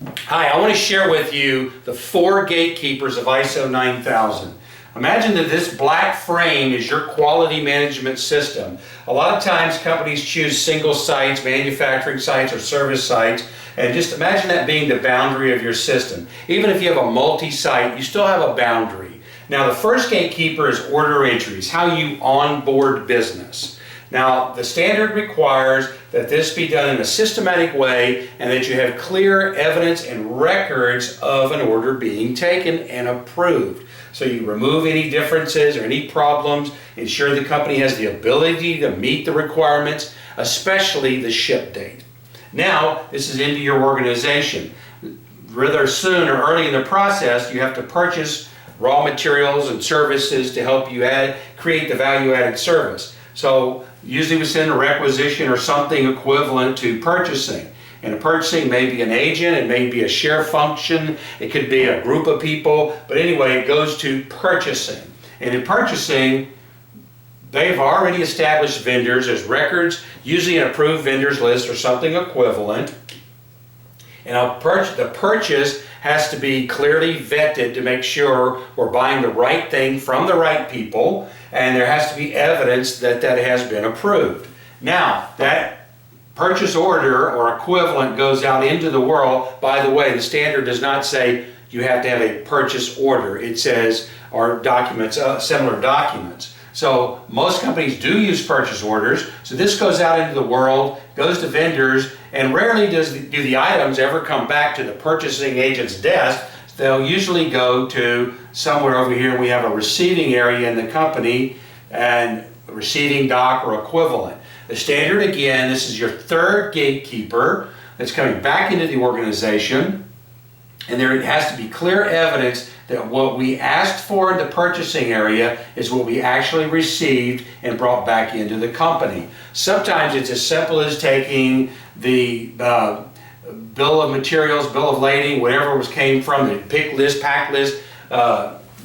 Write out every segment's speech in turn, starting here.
Hi, I want to share with you the four gatekeepers of ISO 9000. Imagine that this black frame is your quality management system. A lot of times companies choose single sites, manufacturing sites, or service sites, and just imagine that being the boundary of your system. Even if you have a multi-site, you still have a boundary. Now, the first gatekeeper is order entries, how you onboard business. Now, the standard requires that this be done in a systematic way and that you have clear evidence and records of an order being taken and approved. So you remove any differences or any problems, ensure the company has the ability to meet the requirements, especially the ship date. Now, this is into your organization. Rather soon or early in the process, you have to purchase raw materials and services to help you create the value-added service. So usually we send a requisition or something equivalent to purchasing. And purchasing may be an agent, it may be a share function, it could be a group of people, but anyway, it goes to purchasing. And in purchasing, they've already established vendors as records, usually an approved vendors list or something equivalent. And the purchase has to be clearly vetted to make sure we're buying the right thing from the right people, and there has to be evidence that that has been approved. Now, that purchase order or equivalent goes out into the world. By the way, the standard does not say you have to have a purchase order. It says, or documents, similar documents. So most companies do use purchase orders. So this goes out into the world, goes to vendors, and rarely do the items ever come back to the purchasing agent's desk. They'll usually go to somewhere over here. We have a receiving area in the company and a receiving dock or equivalent. The standard, again, this is your third gatekeeper that's coming back into the organization, and there has to be clear evidence that what we asked for in the purchasing area is what we actually received and brought back into the company. Sometimes it's as simple as taking the bill of materials, bill of lading, whatever came from the pick list, pack list,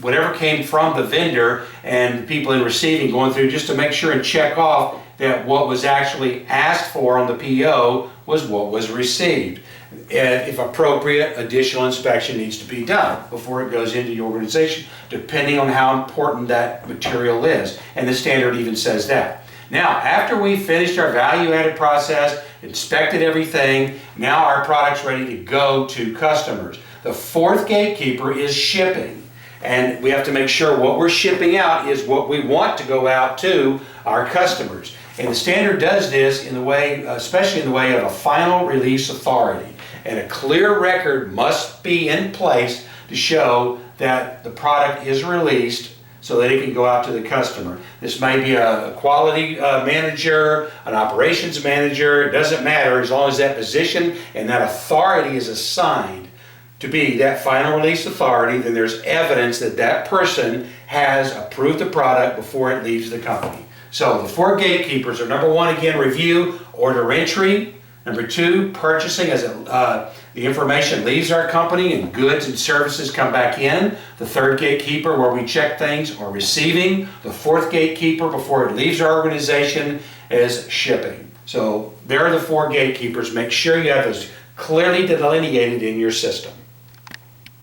whatever came from the vendor, and the people in receiving going through just to make sure and check off that what was actually asked for on the PO was what was received. And if appropriate, additional inspection needs to be done before it goes into your organization, depending on how important that material is. And the standard even says that. Now, after we finished our value-added process, inspected everything, now our product's ready to go to customers. The fourth gatekeeper is shipping. And we have to make sure what we're shipping out is what we want to go out to our customers. And the standard does this in the way, especially in the way of a final release authority. And a clear record must be in place to show that the product is released so that it can go out to the customer. This may be a quality manager, an operations manager, it doesn't matter, as long as that position and that authority is assigned to be that final release authority, then there's evidence that that person has approved the product before it leaves the company. So the four gatekeepers are: number one, again, review, order entry. Number two, purchasing, as the information leaves our company and goods and services come back in. The third gatekeeper, where we check things, or receiving. The fourth gatekeeper, before it leaves our organization, is shipping. So there are the four gatekeepers. Make sure you have those clearly delineated in your system.